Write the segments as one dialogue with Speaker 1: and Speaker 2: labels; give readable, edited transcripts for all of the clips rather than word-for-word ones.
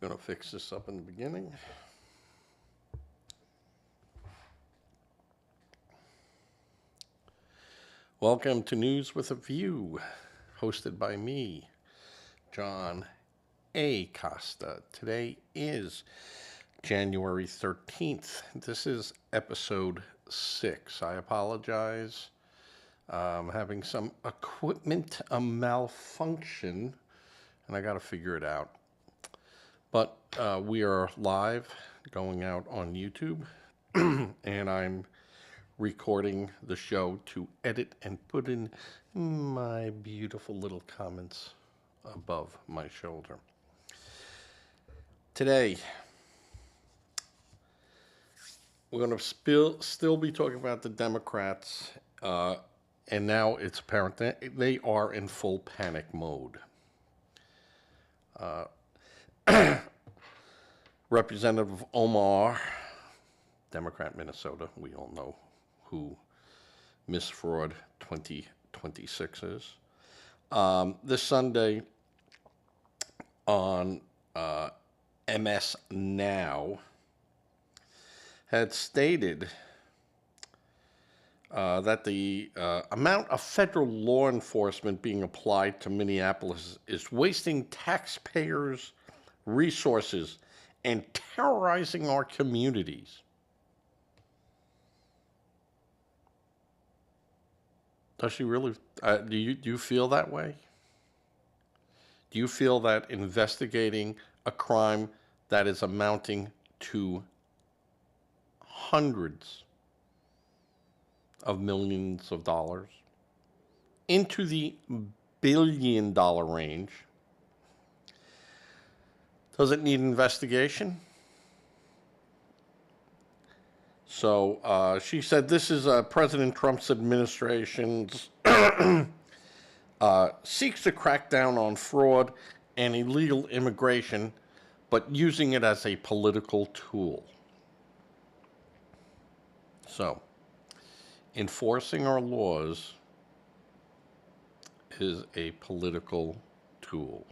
Speaker 1: Gonna fix this up in the beginning. Welcome to News with a View, hosted by me, John A. Costa. Today is January 13th. This is episode 6. I apologize. I'm having some equipment malfunction, and I got to figure it out. But we are live, going out on YouTube, and I'm recording the show to edit and put in my beautiful little comments above my shoulder. Today, we're going to still be talking about the Democrats, and now it's apparent that they are in full panic mode. Representative Omar, Democrat, Minnesota, we all know who Miss Fraud 2026 is. This Sunday on MS Now had stated that the amount of federal law enforcement being applied to Minneapolis is wasting taxpayers' resources and terrorizing our communities. Does she really? Do you feel that way? Do you feel that investigating a crime that is amounting to hundreds of millions of dollars into the billion-dollar range, does it need investigation? So she said this is President Trump's administration's seeks to crack down on fraud and illegal immigration, but using it as a political tool. So, enforcing our laws is a political tool.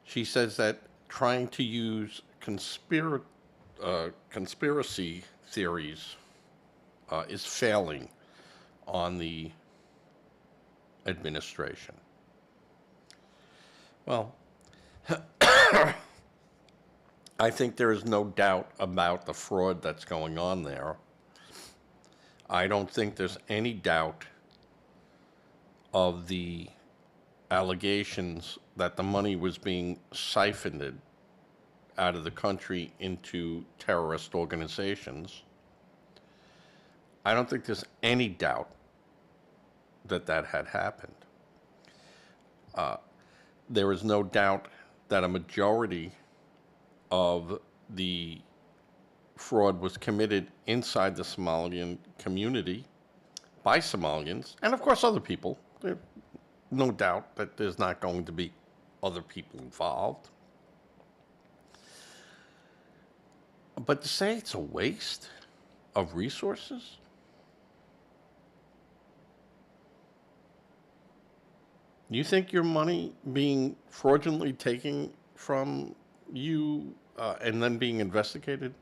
Speaker 1: She says that trying to use conspiracy theories is failing on the administration. Well, I think there is no doubt about the fraud that's going on there. I don't think there's any doubt of the allegations that the money was being siphoned out of the country into terrorist organizations. I don't think there's any doubt that that had happened. There is no doubt that a majority of the fraud was committed inside the Somalian community by Somalians, and of course other people. There's no doubt that there's not going to be other people involved. But to say it's a waste of resources? You think your money being fraudulently taken from you and then being investigated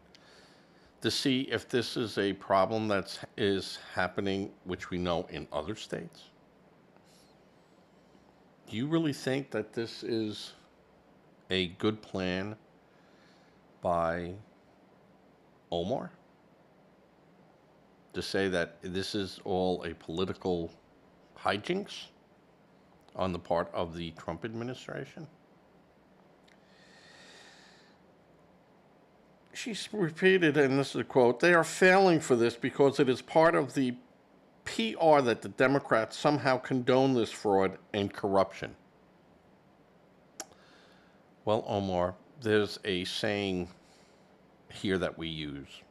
Speaker 1: to see if this is a problem that is happening, which we know in other states? Do you really think that this is a good plan by Omar to say that this is all a political hijinks on the part of the Trump administration? She's repeated, and this is a quote, "They are failing for this because it is part of the PR that the Democrats somehow condone this fraud and corruption." Well, Omar, there's a saying here that we use.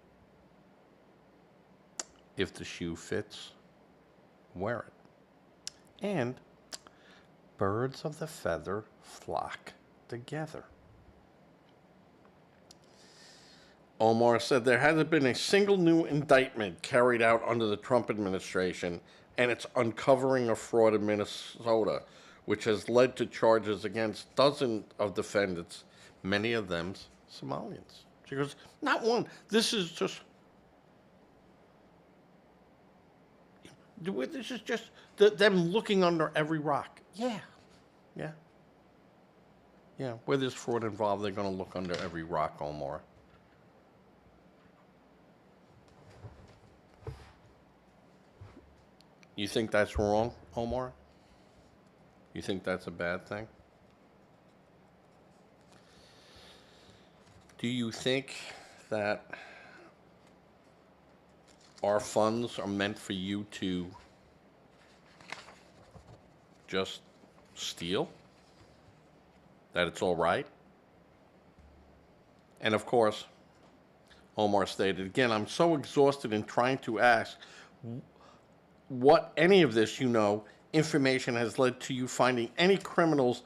Speaker 1: If the shoe fits, wear it. And birds of the feather flock together. Omar said there hasn't been a single new indictment carried out under the Trump administration, and it's uncovering a fraud in Minnesota, which has led to charges against dozens of defendants, many of them Somalians. She goes, not one. This is just them looking under every rock. Yeah, yeah, yeah. Where there's fraud involved, they're going to look under every rock, Omar. You think that's wrong, Omar? You think that's a bad thing? Do you think that our funds are meant for you to just steal? That it's all right? And of course, Omar stated, again, I'm so exhausted in trying to ask what any of this, information has led to you finding any criminals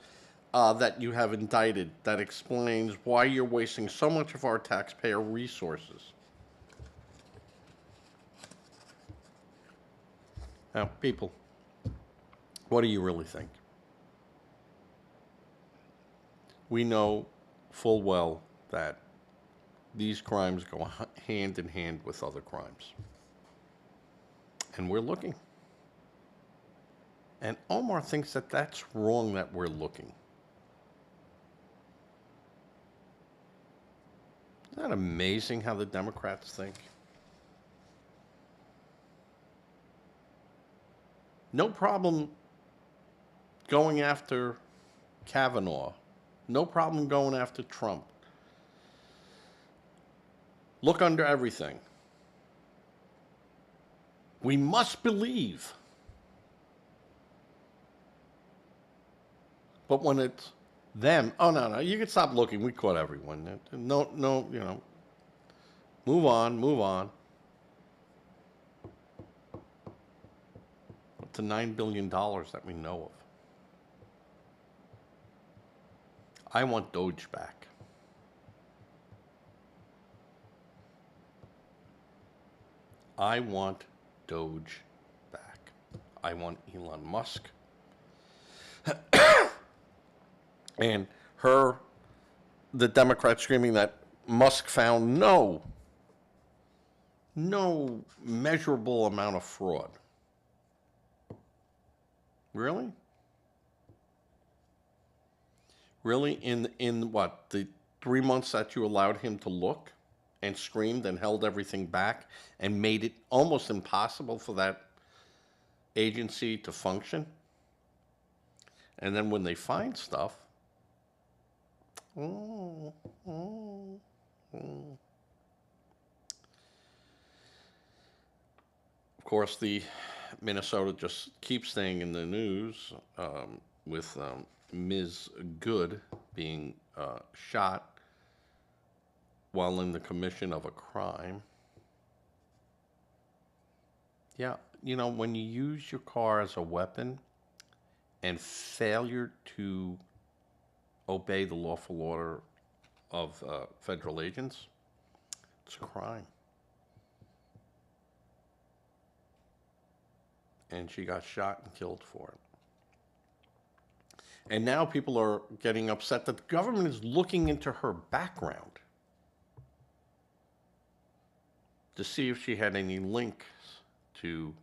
Speaker 1: that you have indicted. That explains why you're wasting so much of our taxpayer resources. Now, people, what do you really think? We know full well that these crimes go hand in hand with other crimes. And we're looking. And Omar thinks that that's wrong that we're looking. Isn't that amazing how the Democrats think? No problem going after Kavanaugh. No problem going after Trump. Look under everything. We must believe. But when it's them, oh, no, you can stop looking. We caught everyone. No, move on. Up to $9 billion that we know of. I want Doge back. I want Doge back. I want Elon Musk. And the Democrats screaming that Musk found no measurable amount of fraud. Really? Really? In what, the 3 months that you allowed him to look and screamed and held everything back and made it almost impossible for that agency to function? And then when they find stuff, of course, the Minnesota just keeps staying in the news with Ms. Good being shot while in the commission of a crime. Yeah, when you use your car as a weapon and failure to obey the lawful order of federal agents, it's a crime. And she got shot and killed for it. And now people are getting upset that the government is looking into her background to see if she had any links to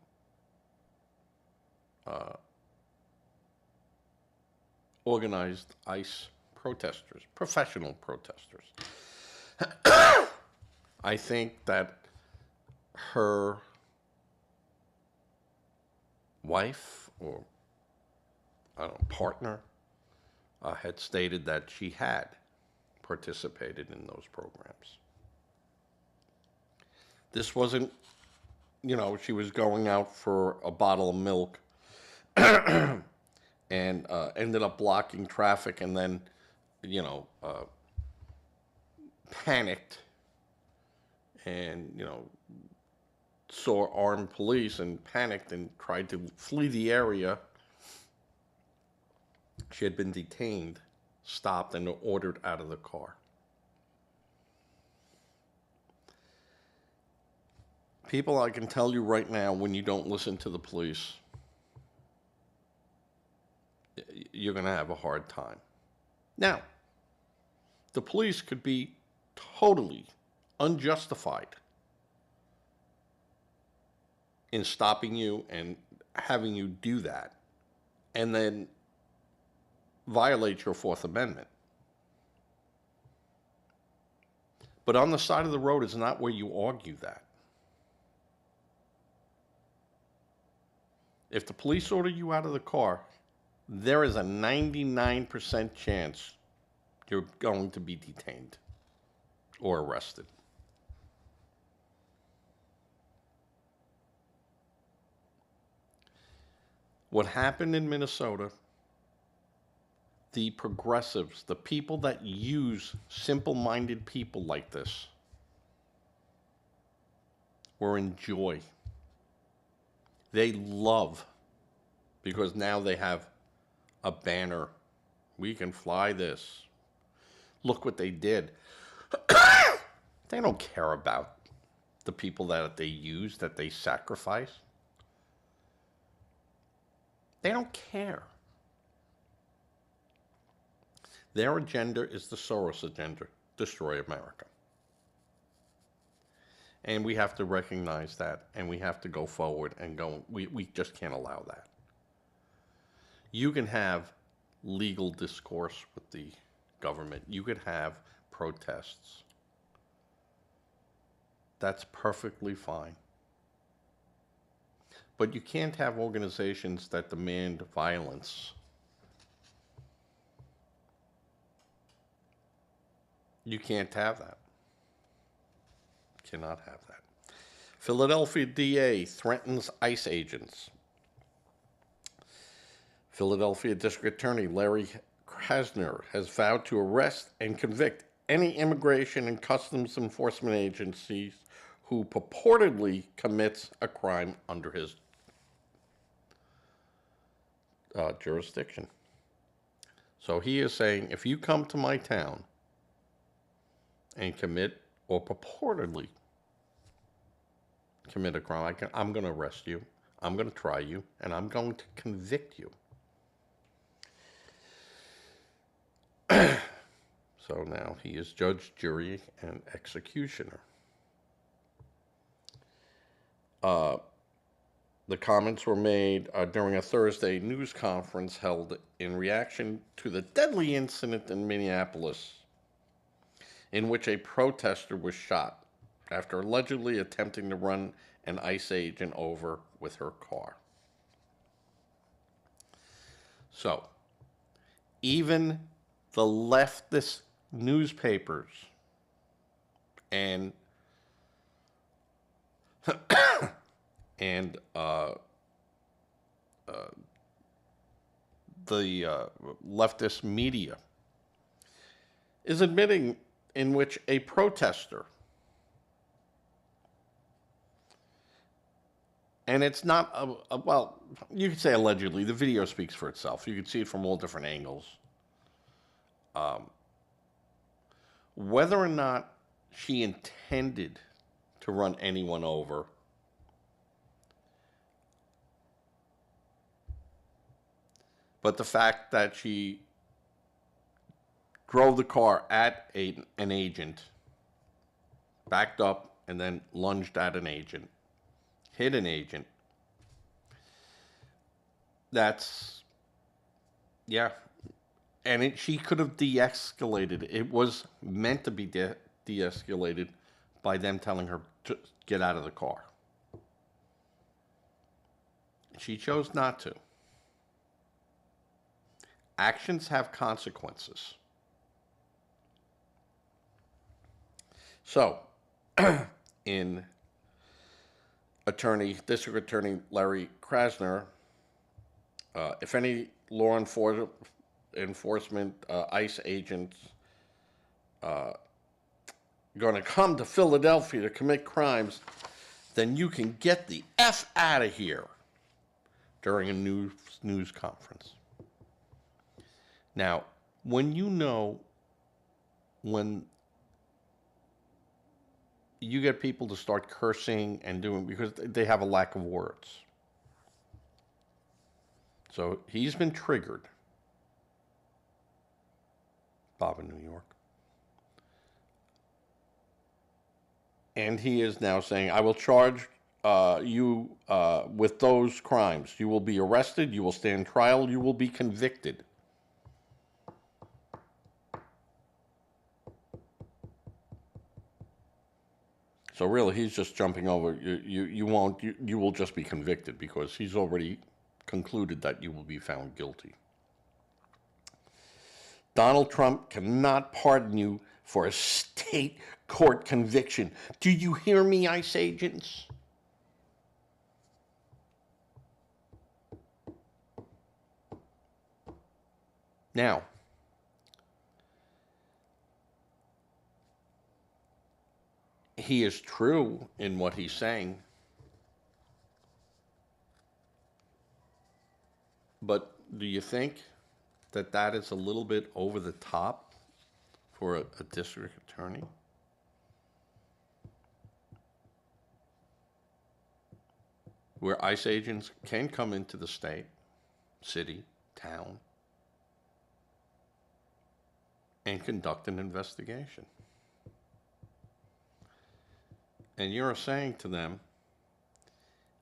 Speaker 1: organized ICE protesters, professional protesters. I think that her wife or partner had stated that she had participated in those programs. This wasn't, she was going out for a bottle of milk and ended up blocking traffic and then, panicked and, saw armed police and panicked and tried to flee the area. She had been detained, stopped, and ordered out of the car. People, I can tell you right now, when you don't listen to the police, you're going to have a hard time. Now, the police could be totally unjustified in stopping you and having you do that, and then violate your Fourth Amendment. But on the side of the road is not where you argue that. If the police order you out of the car, there is a 99% chance you're going to be detained or arrested. What happened in Minnesota, the progressives, the people that use simple-minded people like this, were in joy. They love, because now they have a banner. We can fly this. Look what they did. They don't care about the people that they use, that they sacrifice. They don't care. Their agenda is the Soros agenda, destroy America. And we have to recognize that, and we have to go forward and go. We just can't allow that. You can have legal discourse with the government. You could have protests. That's perfectly fine. But you can't have organizations that demand violence. You can't have that. Cannot have that. Philadelphia DA threatens ICE agents. Philadelphia District Attorney Larry Krasner has vowed to arrest and convict any immigration and customs enforcement agencies who purportedly commits a crime under his jurisdiction. So he is saying, if you come to my town and commit or purportedly commit a crime, I'm going to arrest you, I'm going to try you, and I'm going to convict you. So now he is judge, jury, and executioner. The comments were made during a Thursday news conference held in reaction to the deadly incident in Minneapolis, in which a protester was shot after allegedly attempting to run an ICE agent over with her car. So, even the leftist newspapers and the leftist media is admitting in which a protester, and it's not, well, you could say allegedly, the video speaks for itself. You can see it from all different angles. Whether or not she intended to run anyone over, but the fact that she drove the car at an agent, backed up, and then lunged at an agent, hit an agent, that's, yeah. And she could have de-escalated. It was meant to be de-escalated by them telling her to get out of the car. She chose not to. Actions have consequences. So, in District Attorney Larry Krasner, if any law enforcement ICE agents going to come to Philadelphia to commit crimes, then you can get the F out of here during a news conference. Now, when you you get people to start cursing and doing because they have a lack of words. So he's been triggered, Bob in New York. And he is now saying, I will charge you with those crimes. You will be arrested, you will stand trial, you will be convicted. So really, he's just jumping over. You won't. You will just be convicted because he's already concluded that you will be found guilty. Donald Trump cannot pardon you for a state court conviction. Do you hear me, ICE agents? Now, he is true in what he's saying, but do you think that that is a little bit over the top for a district attorney? Where ICE agents can come into the state, city, town, and conduct an investigation. And you're saying to them,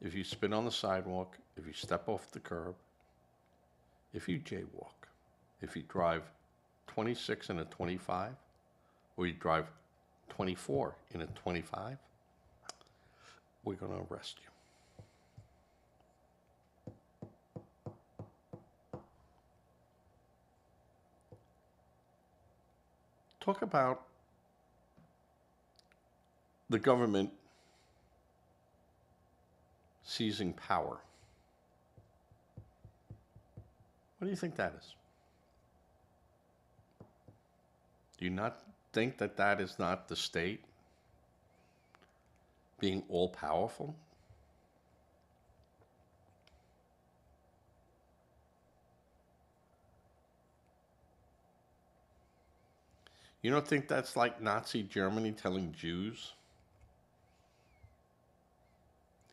Speaker 1: if you spit on the sidewalk, if you step off the curb, if you jaywalk, if you drive 26 in a 25, or you drive 24 in a 25, we're going to arrest you. Talk about the government seizing power. What do you think that is? Do you not think that that is not the state being all-powerful? You don't think that's like Nazi Germany telling Jews,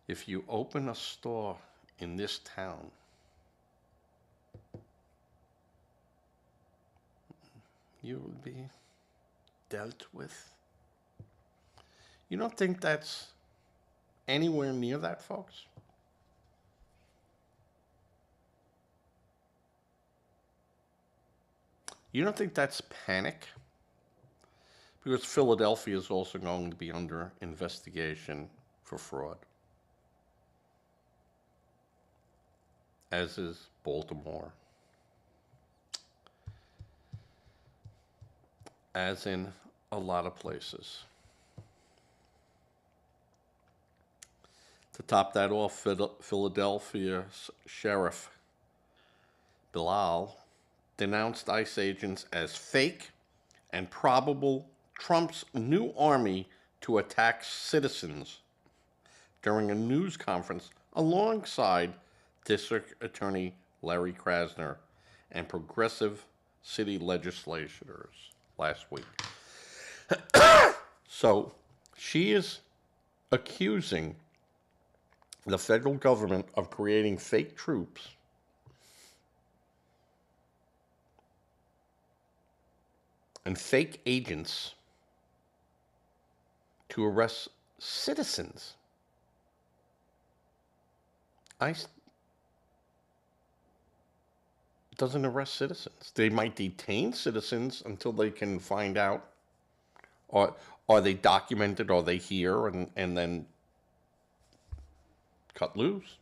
Speaker 1: if you open a store in this town, you will be dealt with? You don't think that's anywhere near that, folks? You don't think that's panic? Because Philadelphia is also going to be under investigation for fraud, as is Baltimore, as in a lot of places. To top that off, Philadelphia's Sheriff Bilal denounced ICE agents as fake and probable Trump's new army to attack citizens during a news conference alongside District Attorney Larry Krasner and progressive city legislators last week. So she is accusing the federal government of creating fake troops and fake agents to arrest citizens. ICE doesn't arrest citizens. They might detain citizens until they can find out, or are they documented, are they here, and then cut loose.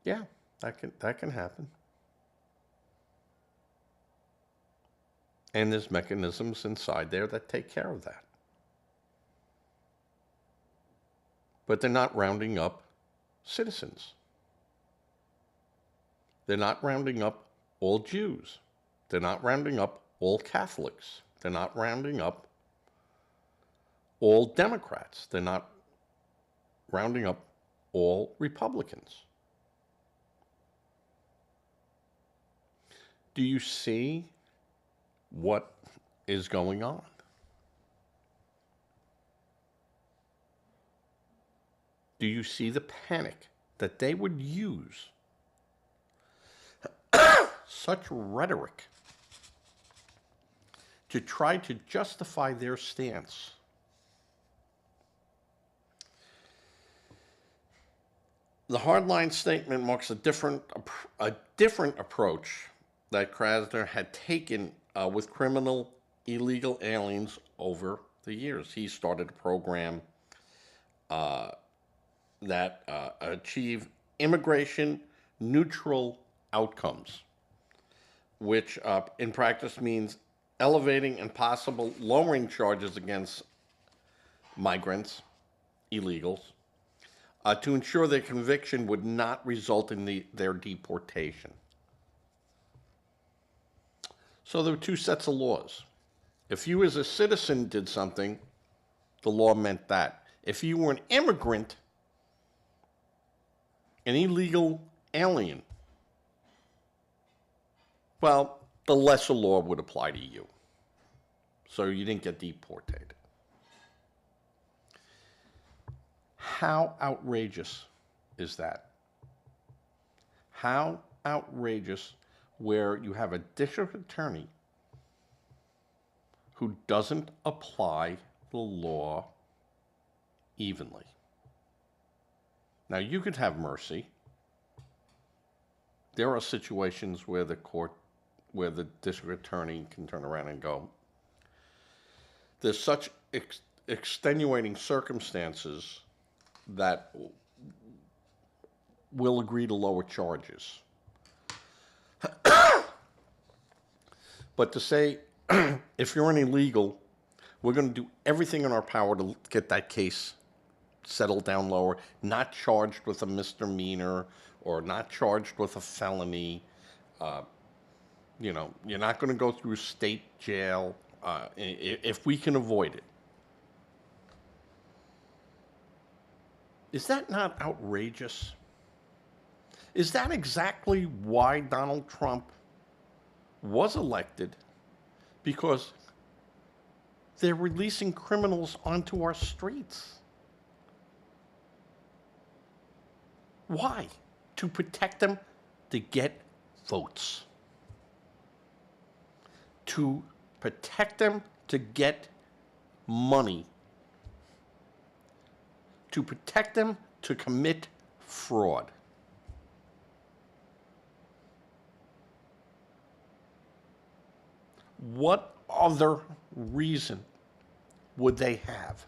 Speaker 1: Yeah, that can happen. And there's mechanisms inside there that take care of that. But they're not rounding up citizens. They're not rounding up all Jews. They're not rounding up all Catholics. They're not rounding up all Democrats. They're not rounding up all Republicans. Do you see what is going on? Do you see the panic that they would use such rhetoric to try to justify their stance? The hardline statement marks a different approach that Krasner had taken with criminal illegal aliens over the years. He started a program that achieved immigration neutral outcomes, which in practice means elevating and possible lowering charges against migrants, illegals, to ensure their conviction would not result in their deportation. So there were two sets of laws. If you as a citizen did something, the law meant that. If you were an immigrant, an illegal alien, well, the lesser law would apply to you. So you didn't get deported. How outrageous is that? How outrageous where you have a district attorney who doesn't apply the law evenly. Now, you could have mercy. There are situations where where the district attorney can turn around and go, there's such extenuating circumstances that will agree to lower charges. But to say, if you're an illegal, we're going to do everything in our power to get that case settled down lower, not charged with a misdemeanor or not charged with a felony. You're not going to go through state jail if we can avoid it. Is that not outrageous? Is that exactly why Donald Trump was elected? Because they're releasing criminals onto our streets. Why? To protect them, to get votes. To protect them, to get money. To protect them, to commit fraud. What other reason would they have?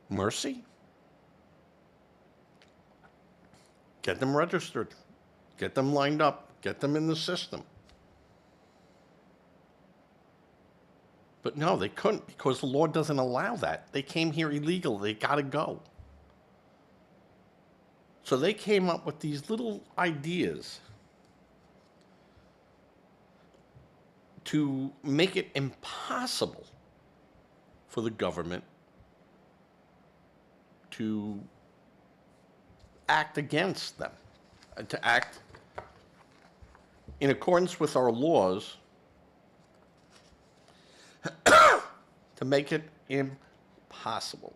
Speaker 1: Mercy? Get them registered. Get them lined up. Get them in the system. But no, they couldn't because the law doesn't allow that. They came here illegal. They got to go. So they came up with these little ideas to make it impossible for the government to act against them, to act in accordance with our laws, to make it impossible.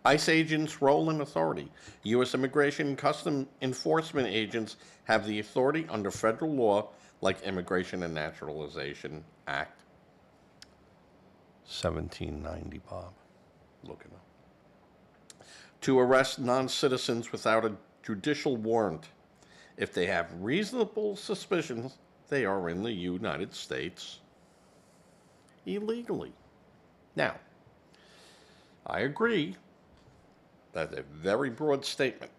Speaker 1: ICE agents' role and authority. U.S. Immigration and Custom Enforcement agents have the authority under federal law, like Immigration and Naturalization Act 1790, Bob. Look it up. To arrest non-citizens without a judicial warrant. If they have reasonable suspicions they are in the United States illegally. Now, I agree that's a very broad statement.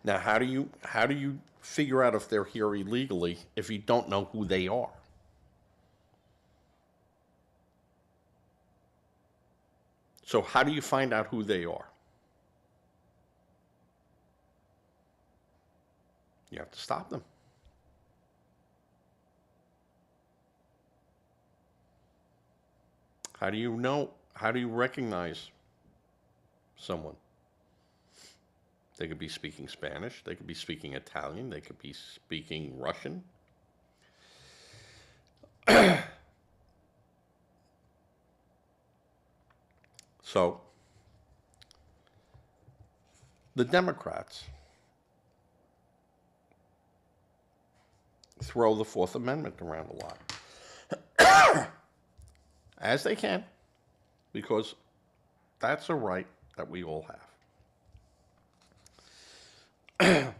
Speaker 1: Now, how do you figure out if they're here illegally if you don't know who they are? So how do you find out who they are? You have to stop them. How do you know? How do you recognize someone? They could be speaking Spanish. They could be speaking Italian. They could be speaking Russian. So the Democrats throw the Fourth Amendment around a lot, as they can, because that's a right that we all have.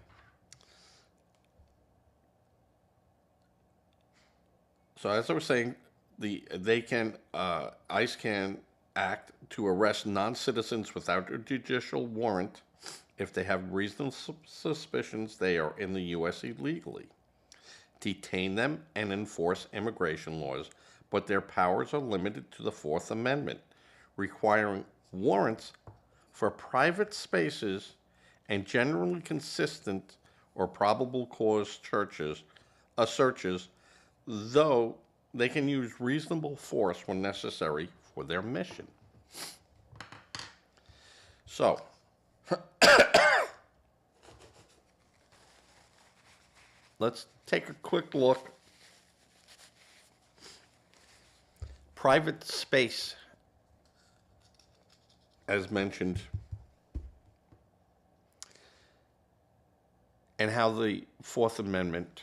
Speaker 1: So as I was saying, ICE can act to arrest non-citizens without a judicial warrant if they have reasonable suspicions they are in the U.S. illegally, detain them, and enforce immigration laws, but their powers are limited to the Fourth Amendment, requiring warrants for private spaces and generally consistent or probable cause searches, though they can use reasonable force when necessary for their mission. So, let's take a quick look. Private space, as mentioned, and how the Fourth Amendment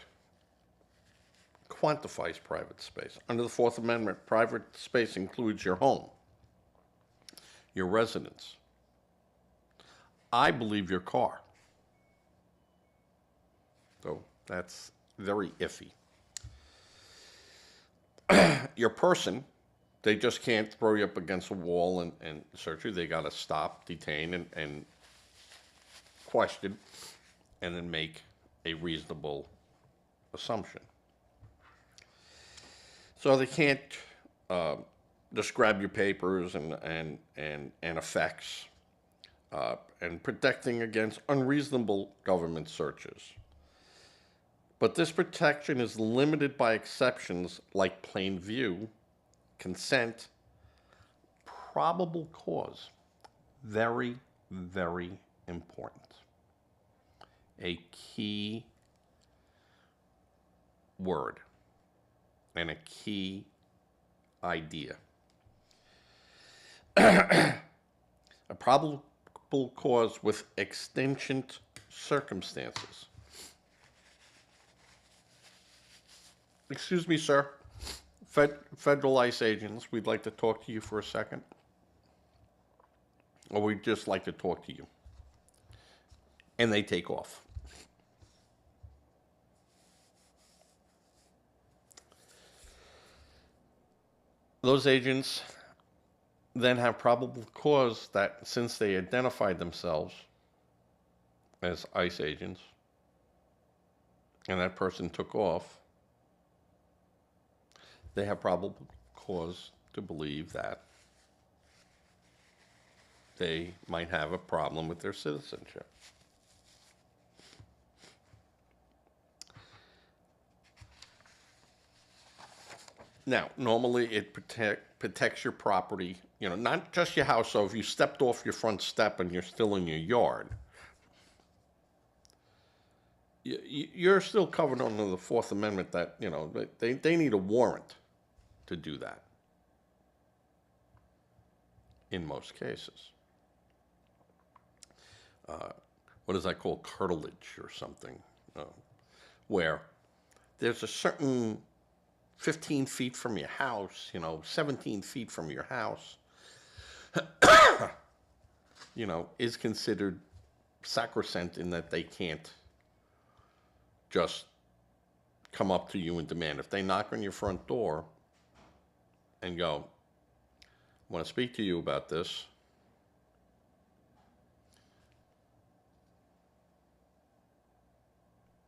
Speaker 1: quantifies private space. Under the Fourth Amendment, private space includes your home, your residence, I believe your car. So that's very iffy. Your person, they just can't throw you up against a wall and search you. They got to stop, detain, and question, and then make a reasonable assumption. So they can't just grab your papers and effects, and protecting against unreasonable government searches. But this protection is limited by exceptions like plain view, consent, probable cause. Very, very important. A key word and a key idea. A probable cause with extingent circumstances. Excuse me, sir. Federal ICE agents, we'd like to talk to you for a second. Or we'd just like to talk to you. And they take off. Those agents then have probable cause that since they identified themselves as ICE agents and that person took off, they have probable cause to believe that they might have a problem with their citizenship. Now, normally it protects your property, not just your house. So if you stepped off your front step and you're still in your yard, you're still covered under the Fourth Amendment that, they need a warrant to do that in most cases. What is that called? Curtilage or something, where there's a certain 15 feet from your house, 17 feet from your house, is considered sacrosanct in that they can't just come up to you and demand. If they knock on your front door and go, I want to speak to you about this,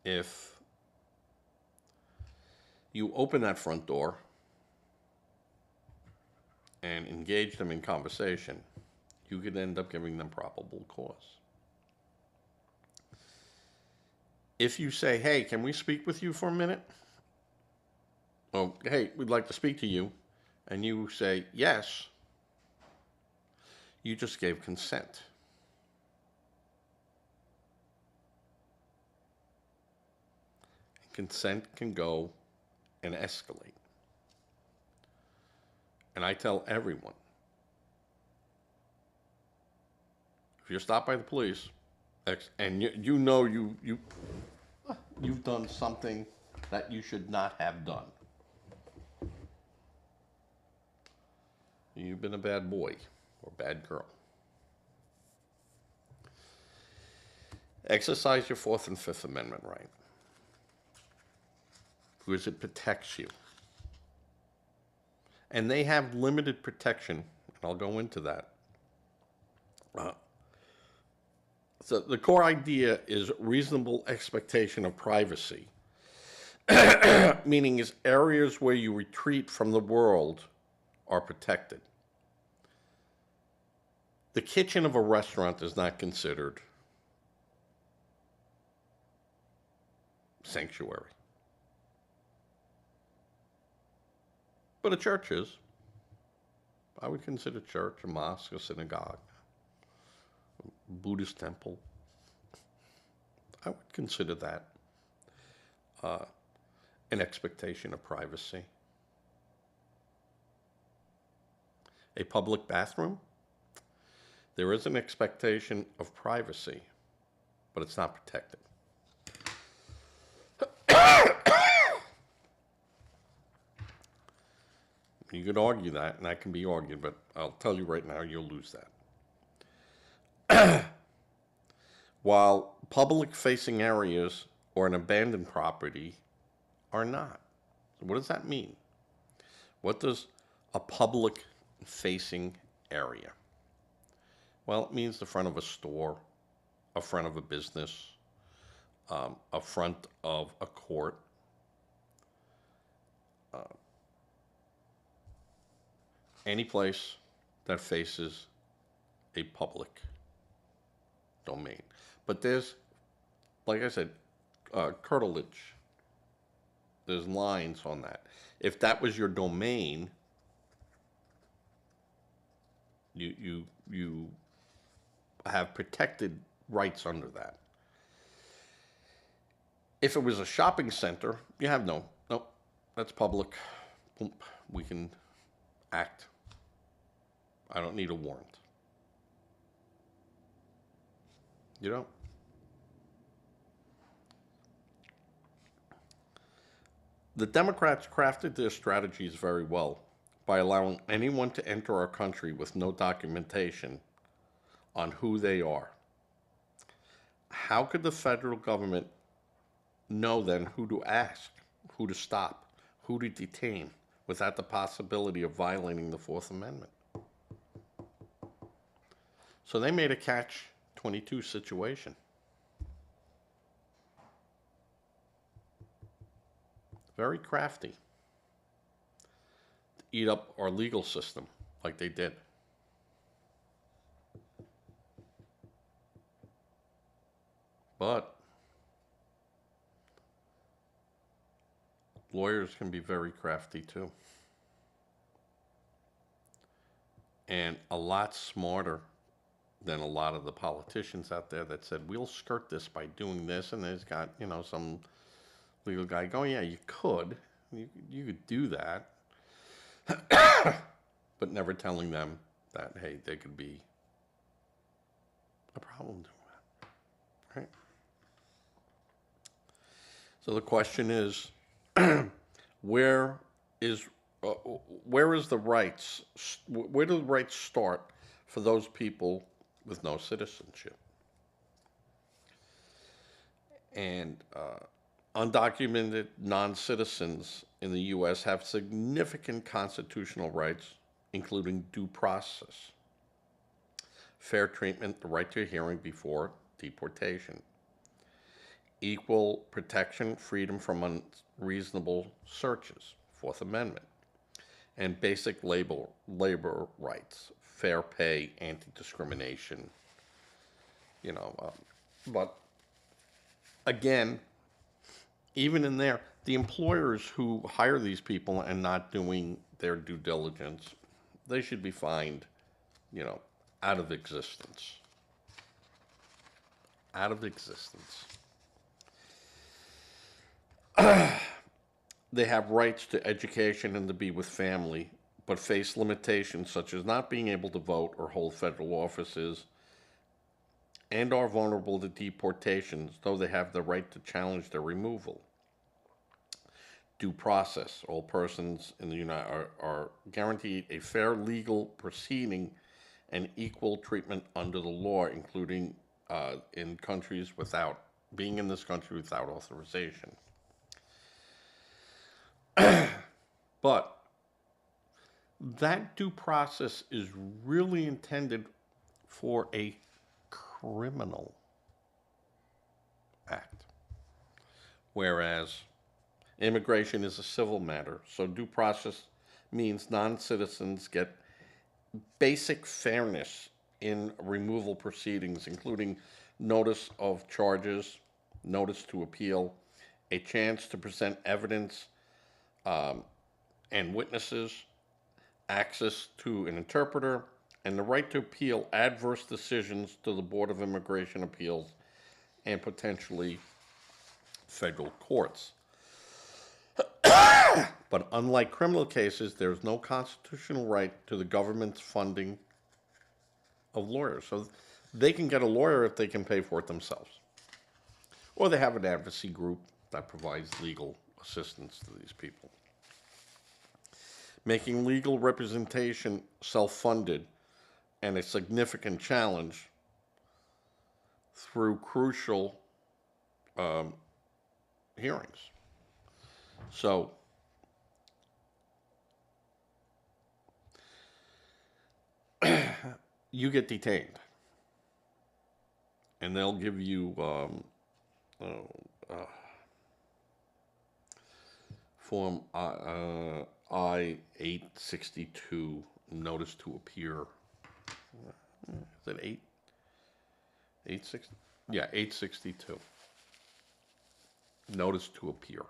Speaker 1: if you open that front door and engage them in conversation, you could end up giving them probable cause. If you say, hey, can we speak with you for a minute? Or, hey, we'd like to speak to you, and you say yes, you just gave consent. Consent can go and escalate. And I tell everyone, If you're stopped by the police, and you know you've done something that you should not have done. You've been a bad boy or bad girl. Exercise your Fourth and Fifth Amendment right, because it protects you. And they have limited protection, and I'll go into that. So the core idea is reasonable expectation of privacy, meaning is areas where you retreat from the world are protected. The kitchen of a restaurant is not considered sanctuary. But a church is. I would consider church, a mosque, a synagogue, a Buddhist temple. I would consider that an expectation of privacy. A public bathroom, there is an expectation of privacy, but it's not protected. You could argue that, and that can be argued, but I'll tell you right now, you'll lose that. While public-facing areas or an abandoned property are not. So what does that mean? What does a public-facing area? Well, it means the front of a store, a front of a business, a front of a court, any place that faces a public domain. But there's, like I said, curtilage. There's lines on that. If that was your domain, you have protected rights under that. If it was a shopping center, you have nope, that's public. Boom, we can act. I don't need a warrant. You don't. The Democrats crafted their strategies very well by allowing anyone to enter our country with no documentation on who they are. How could the federal government know then who to ask, who to stop, who to detain, without the possibility of violating the Fourth Amendment? So they made a catch-22 situation. Very crafty. To eat up our legal system like they did. But lawyers can be very crafty too. And a lot smarter than a lot of the politicians out there that said, we'll skirt this by doing this, and there's got, some legal guy going, yeah, you could. You could do that. But never telling them that, hey, there could be a problem doing that. Right? So the question is, where do the rights start for those people with no citizenship? And undocumented non-citizens in the U.S. have significant constitutional rights, including due process, fair treatment, the right to a hearing before deportation, equal protection, freedom from unreasonable searches, Fourth Amendment, and basic labor rights, fair pay, anti-discrimination, but again, even in there, the employers who hire these people and not doing their due diligence, they should be fined, out of existence. Out of existence. They have rights to education and to be with family, but face limitations such as not being able to vote or hold federal offices and are vulnerable to deportation, though they have the right to challenge their removal. Due process. All persons in the United are guaranteed a fair legal proceeding and equal treatment under the law, including in countries without being in this country without authorization. But that due process is really intended for a criminal act, whereas immigration is a civil matter. So due process means non-citizens get basic fairness in removal proceedings, including notice of charges, notice to appeal, a chance to present evidence and witnesses, access to an interpreter, and the right to appeal adverse decisions to the Board of Immigration Appeals and potentially federal courts. But unlike criminal cases, there is no constitutional right to the government's funding of lawyers. So they can get a lawyer if they can pay for it themselves. Or they have an advocacy group that provides legal assistance to these people. Making legal representation self-funded and a significant challenge through crucial hearings. So you get detained, and they'll give you Form I-862, notice to appear. Is it 860? Yeah, 862. Notice to appear.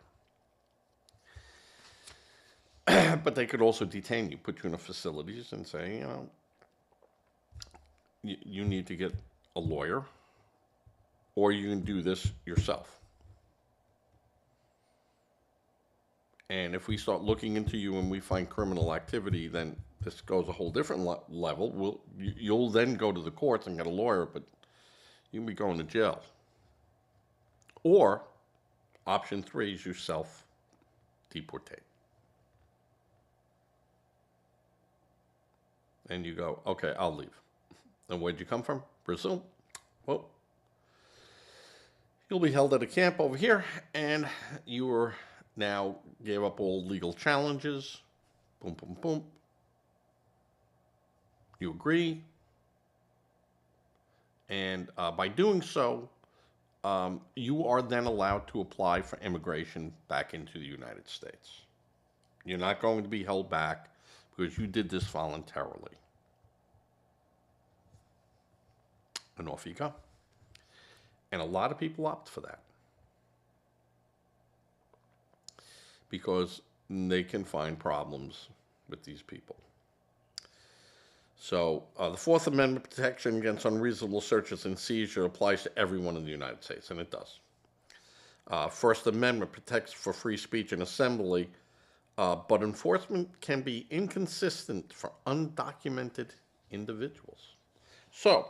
Speaker 1: But they could also detain you, put you in the facilities and say, you need to get a lawyer, or you can do this yourself. And if we start looking into you and we find criminal activity, then this goes a whole different level. You'll then go to the courts and get a lawyer, but you'll be going to jail. Or option 3 is you self-deportate. And you go, okay, I'll leave. And where'd you come from? Brazil? Well, you'll be held at a camp over here, and you are now gave up all legal challenges. Boom, boom, boom. You agree. And by doing so, you are then allowed to apply for immigration back into the United States. You're not going to be held back because you did this voluntarily. And off you go. And a lot of people opt for that because they can find problems with these people. So the Fourth Amendment protection against unreasonable searches and seizure applies to everyone in the United States, and it does. First Amendment protects for free speech and assembly, but enforcement can be inconsistent for undocumented individuals. So,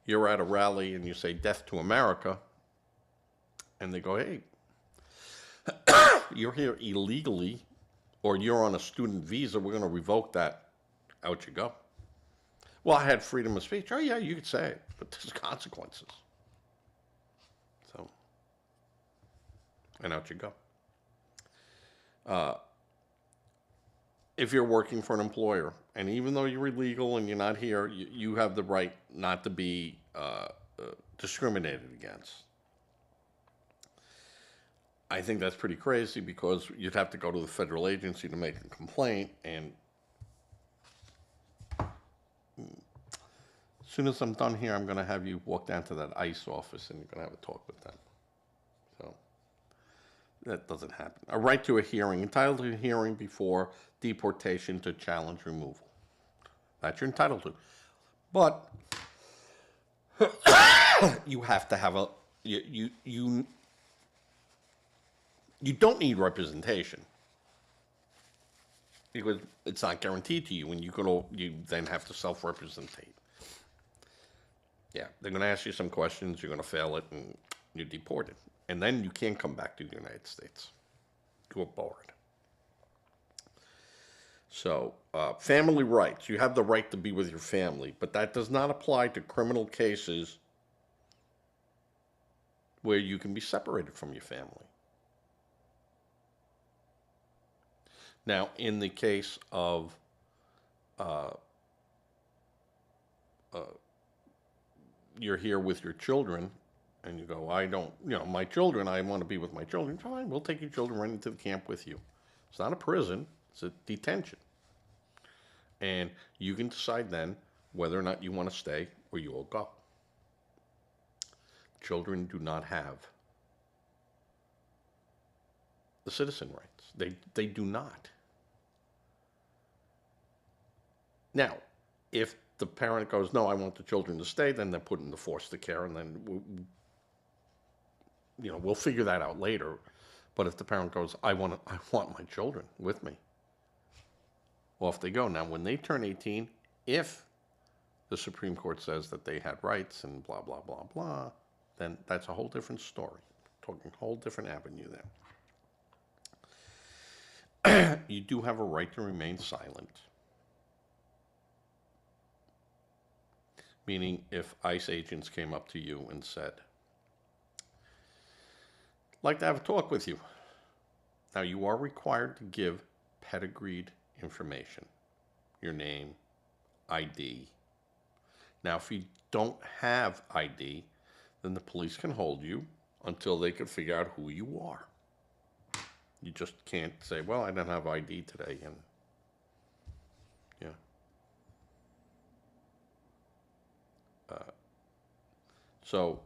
Speaker 1: you're at a rally and you say, "Death to America," and they go, "Hey, you're here illegally, or you're on a student visa, we're going to revoke that." Out you go. Well, I had freedom of speech. Oh, yeah, you could say it, but there's consequences. So, and out you go. If you're working for an employer, and even though you're illegal and you're not here, you have the right not to be discriminated against. I think that's pretty crazy because you'd have to go to the federal agency to make a complaint, and as soon as I'm done here, I'm going to have you walk down to that ICE office and you're going to have a talk with them. So that doesn't happen. A right to a hearing, entitled to a hearing before deportation to challenge removal. That you're entitled to. But you have to have a, you don't need representation because it's not guaranteed to you, and you then have to self-representate. Yeah, they're going to ask you some questions. You're going to fail it, and you're deported. And then you can't come back to the United States. You're barred. So, family rights. You have the right to be with your family, but that does not apply to criminal cases where you can be separated from your family. Now, in the case of uh, uh, you're here with your children, and you go, I don't, my children, I want to be with my children. Fine, we'll take your children right into the camp with you. It's not a prison, it's a detention. And you can decide then whether or not you want to stay or you will go. Children do not have the citizen rights. They do not. Now, if the parent goes, no, I want the children to stay, then they're put into foster care, and then we'll figure that out later. But if the parent goes, I want my children with me, off they go. Now, when they turn 18, if the Supreme Court says that they had rights and blah, blah, blah, blah, then that's a whole different story. Talking a whole different avenue there. You do have a right to remain silent. Meaning, if ICE agents came up to you and said, I'd like to have a talk with you. Now, you are required to give pedigreed information, your name, ID. Now, if you don't have ID, then the police can hold you until they can figure out who you are. You just can't say, well, I don't have ID today, and yeah. So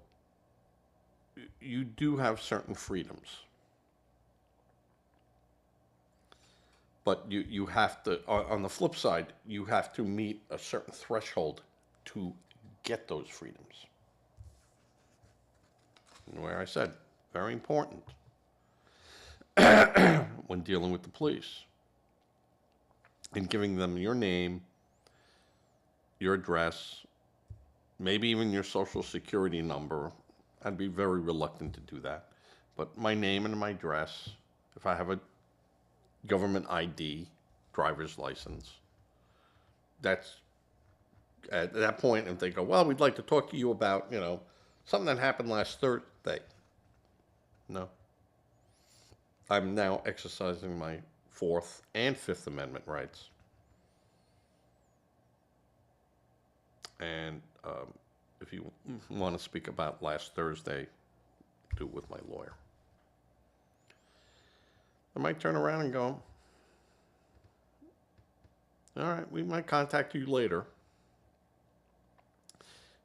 Speaker 1: you do have certain freedoms. But you have to, on the flip side, you have to meet a certain threshold to get those freedoms. And where I said, very important when dealing with the police and giving them your name, your address, maybe even your social security number. I'd be very reluctant to do that. But my name and my address, if I have a government ID, driver's license, that's at that point, if they go, well, we'd like to talk to you about, something that happened last Thursday. No. I'm now exercising my Fourth and Fifth Amendment rights. And if you want to speak about last Thursday, do it with my lawyer. I might turn around and go, all right, we might contact you later.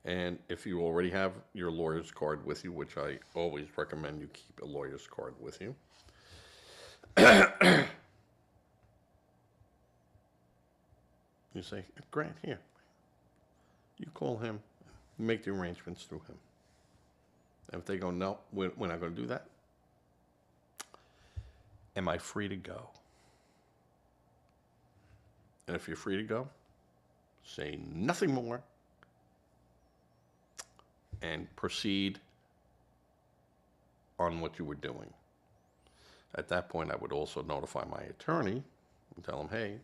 Speaker 1: And if you already have your lawyer's card with you, which I always recommend you keep a lawyer's card with you, you say, Grant, here. You call him, make the arrangements through him. And if they go, no, we're not going to do that, am I free to go? And if you're free to go, say nothing more and proceed on what you were doing. At that point, I would also notify my attorney and tell him, hey,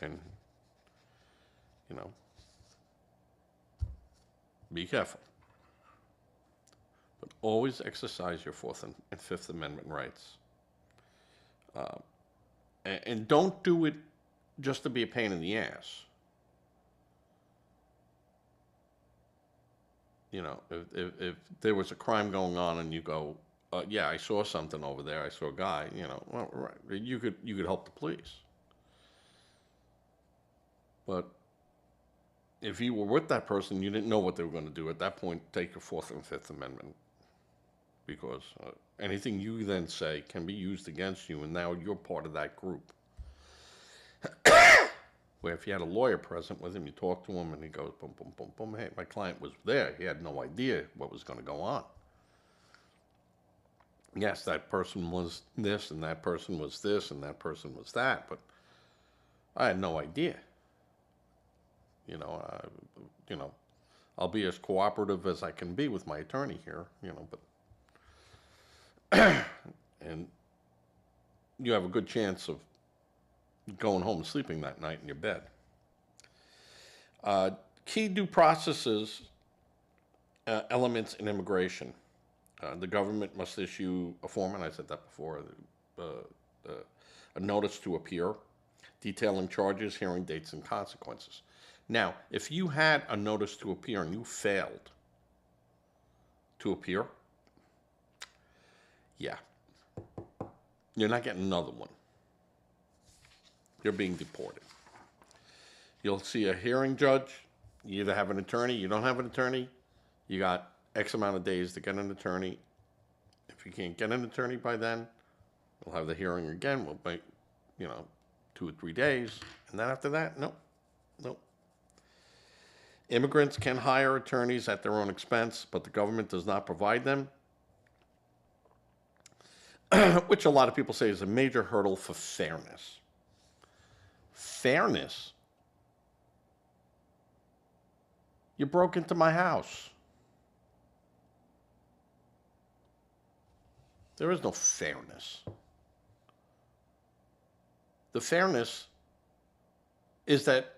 Speaker 1: and be careful. But always exercise your Fourth and Fifth Amendment rights. And don't do it just to be a pain in the ass. If there was a crime going on and you go, yeah, I saw something over there, I saw a guy, well, right, you could help the police. But if you were with that person, you didn't know what they were going to do. At that point, take your Fourth and Fifth Amendment, because anything you then say can be used against you, and now you're part of that group. Where if you had a lawyer present with him, you talk to him, and he goes, boom, boom, boom, boom, hey, my client was there. He had no idea what was going to go on. Yes, that person was this, and that person was this, and that person was that, but I had no idea. You know, you know, I'll be as cooperative as I can be with my attorney here. You know, but and you have a good chance of going home and sleeping that night in your bed. Key due processes elements in immigration. The government must issue a form, and I said that before, uh, uh, a notice to appear, detailing charges, hearing dates, and consequences. Now, if you had a notice to appear and you failed to appear, yeah, you're not getting another one. You're being deported. You'll see a hearing judge. You either have an attorney, you don't have an attorney, you got X amount of days to get an attorney. If you can't get an attorney by then, we'll have the hearing again. We'll wait, 2 or 3 days. And then after that, nope. Immigrants can hire attorneys at their own expense, but the government does not provide them, which a lot of people say is a major hurdle for fairness. Fairness? You broke into my house. There is no fairness. The fairness is that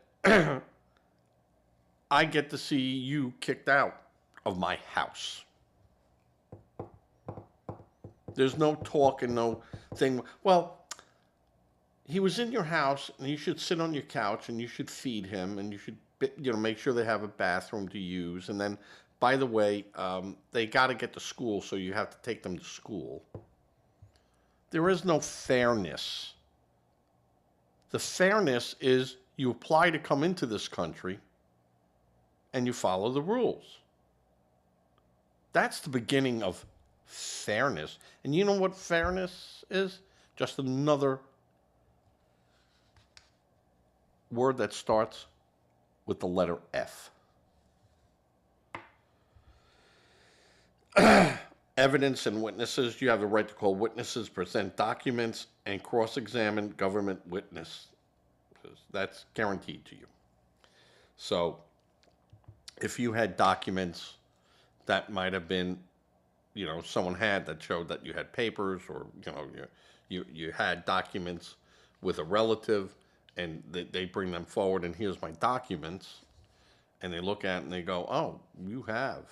Speaker 1: I get to see you kicked out of my house. There's no talk and no thing. Well, he was in your house, and you should sit on your couch, and you should feed him, and you should, make sure they have a bathroom to use. And then, by the way, they got to get to school, so you have to take them to school. There is no fairness. The fairness is you apply to come into this country, and you follow the rules. That's the beginning of fairness. And you know what fairness is? Just another word that starts with the letter F. Evidence and witnesses. You have the right to call witnesses, present documents, and cross-examine government witness. That's guaranteed to you. So, if you had documents that might have been, someone had that showed that you had papers, or you had documents with a relative, and they bring them forward, and here's my documents, and they look at it and they go, oh, you have,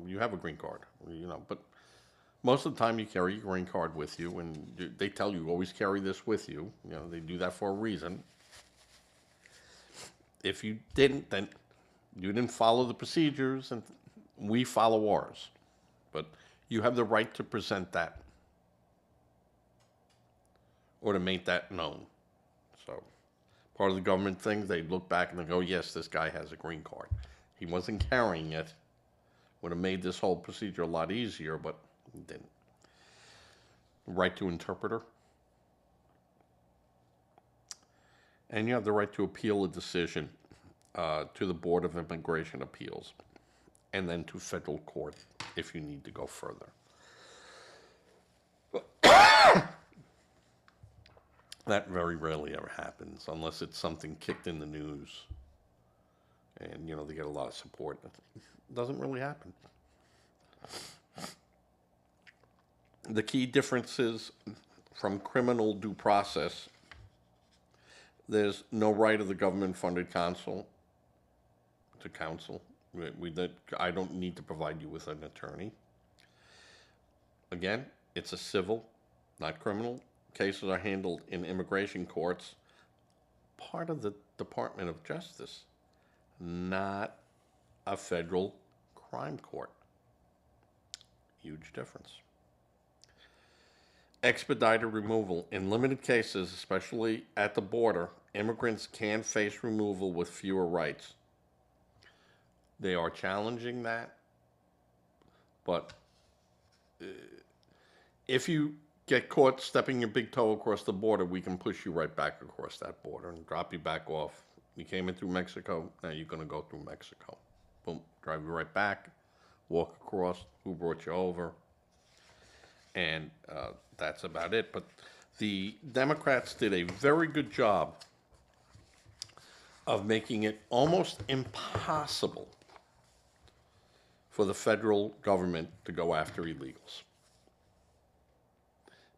Speaker 1: you have a green card, but most of the time you carry your green card with you, and they tell you always carry this with you. They do that for a reason. If you didn't, then you didn't follow the procedures, and we follow ours. But you have the right to present that or to make that known. So part of the government thing, they look back and they go, yes, this guy has a green card. He wasn't carrying it. Would have made this whole procedure a lot easier, but he didn't. Right to interpreter. And you have the right to appeal a decision to the Board of Immigration Appeals, and then to federal court if you need to go further. That very rarely ever happens, unless it's something kicked in the news and, they get a lot of support. It doesn't really happen. The key differences from criminal due process: there's no right of the government-funded counsel to counsel. I don't need to provide you with an attorney. Again, it's a civil, not criminal. Cases are handled in immigration courts, part of the Department of Justice, not a federal crime court. Huge difference. Expedited removal. In limited cases, especially at the border, immigrants can face removal with fewer rights. They are challenging that, but if you get caught stepping your big toe across the border, we can push you right back across that border and drop you back off. You came in through Mexico, now you're going to go through Mexico. Boom, drive you right back, walk across, who brought you over, and that's about it. But the Democrats did a very good job of making it almost impossible for the federal government to go after illegals.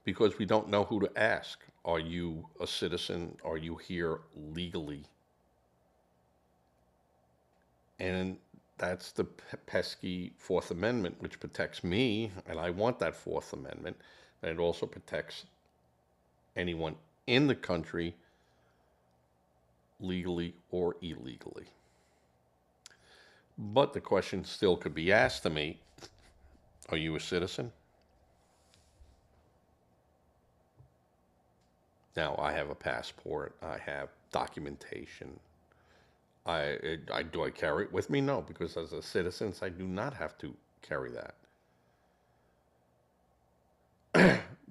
Speaker 1: Because we don't know who to ask. Are you a citizen? Are you here legally? And that's the pesky Fourth Amendment, which protects me, and I want that Fourth Amendment. And it also protects anyone in the country, legally or illegally. But the question still could be asked to me, are you a citizen? Now, I have a passport. I have documentation. Do I carry it with me? No, because as a citizen, I do not have to carry that.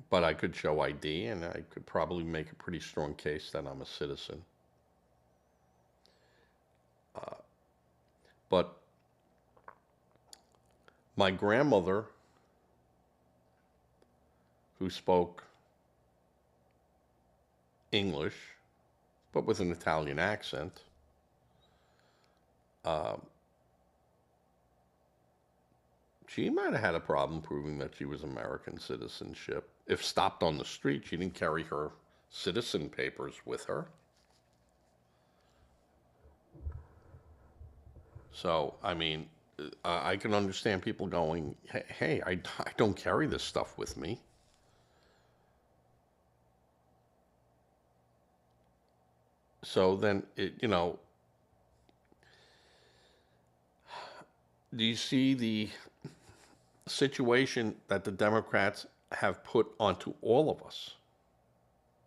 Speaker 1: But I could show ID, and I could probably make a pretty strong case that I'm a citizen. But my grandmother, who spoke English, but with an Italian accent, she might have had a problem proving that she was American citizenship. If stopped on the street, she didn't carry her citizen papers with her. So, I mean, I can understand people going, hey, I don't carry this stuff with me. So then, do you see the situation that the Democrats have put onto all of us?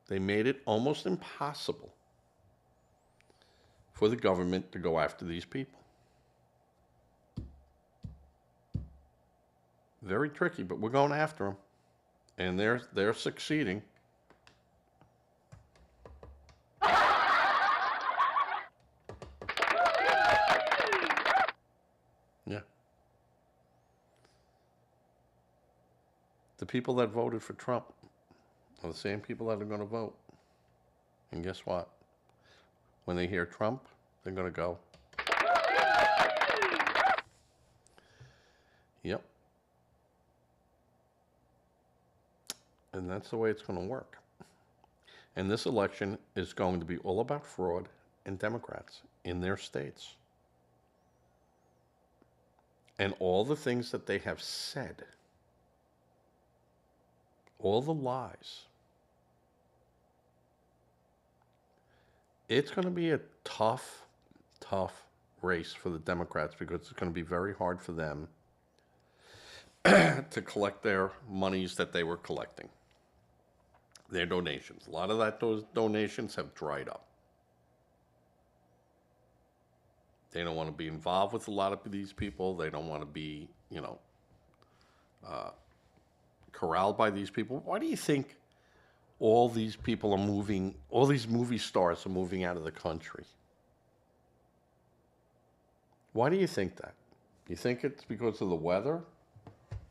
Speaker 1: They made it almost impossible for the government to go after these people. Very tricky, but we're going after them, and they're succeeding. Yeah. The people that voted for Trump are the same people that are going to vote. And guess what? When they hear Trump, they're going to go. Yep. And that's the way it's going to work. And this election is going to be all about fraud and Democrats in their states. And all the things that they have said, all the lies. It's going to be a tough race for the Democrats because it's going to be very hard for them to collect their monies that they were collecting, their donations. A lot of those donations have dried up. They don't want to be involved with a lot of these people. They don't want to be, corralled by these people. Why do you think all these people are moving, all these movie stars are moving out of the country? Why do you think that? You think it's because of the weather?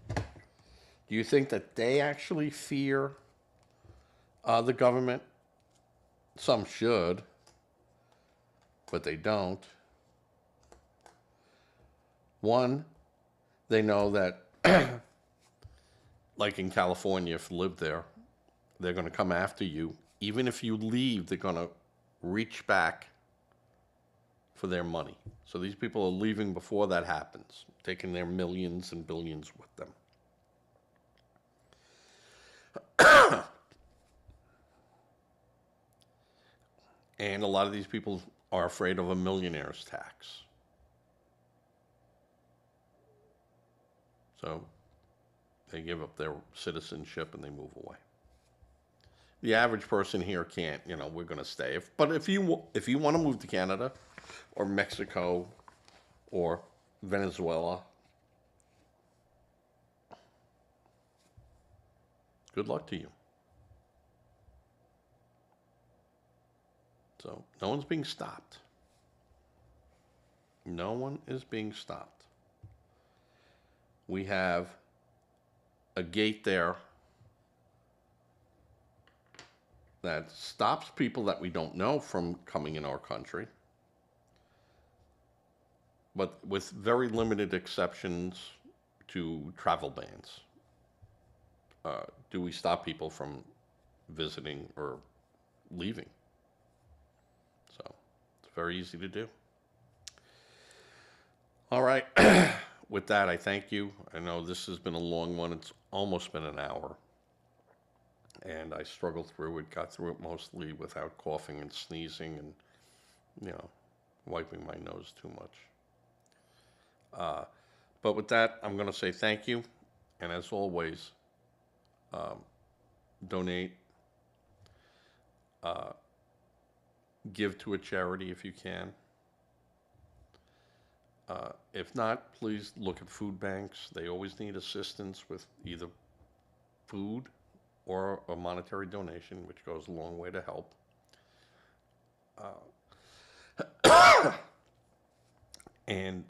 Speaker 1: Do you think that they actually fear the government? Some should, but they don't. One, they know that, like in California, if you live there, they're going to come after you. Even if you leave, they're going to reach back for their money. So these people are leaving before that happens, taking their millions and billions with them. And a lot of these people are afraid of a millionaire's tax. So they give up their citizenship and they move away. The average person here can't, we're going to stay. But if you want to move to Canada or Mexico or Venezuela, good luck to you. So no one's being stopped. No one is being stopped. We have a gate there that stops people that we don't know from coming in our country. but with very limited exceptions to travel bans. Do we stop people from visiting or leaving? So it's very easy to do. All right. With that, I thank you. I know this has been a long one. It's almost been an hour. And I struggled through it, got through it mostly without coughing and sneezing and, you know, wiping my nose too much. Uh, but with that, I'm going to say thank you. And as always, um, donate, uh, give to a charity if you can. If not, please look at food banks. They always need assistance with either food or a monetary donation, which goes a long way to help. And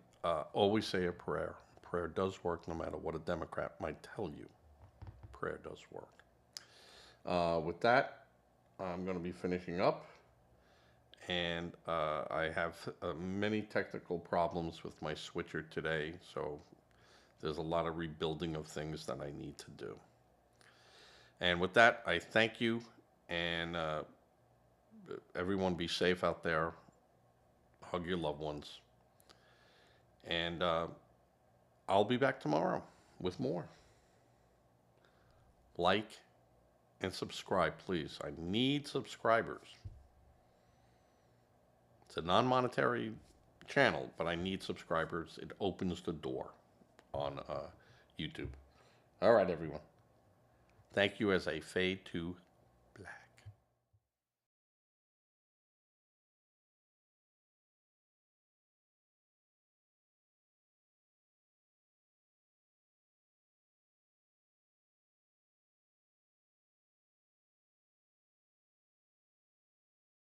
Speaker 1: always say a prayer. Prayer does work no matter what a Democrat might tell you. Prayer does work. With that, I'm going to be finishing up. And I have many technical problems with my switcher today, so there's a lot of rebuilding of things that I need to do. And with that, I thank you, and everyone be safe out there. Hug your loved ones. And I'll be back tomorrow with more. Like and subscribe, please. I need subscribers. It's a non-monetary channel, but I need subscribers. It opens the door on YouTube. All right, everyone. Thank you as I fade to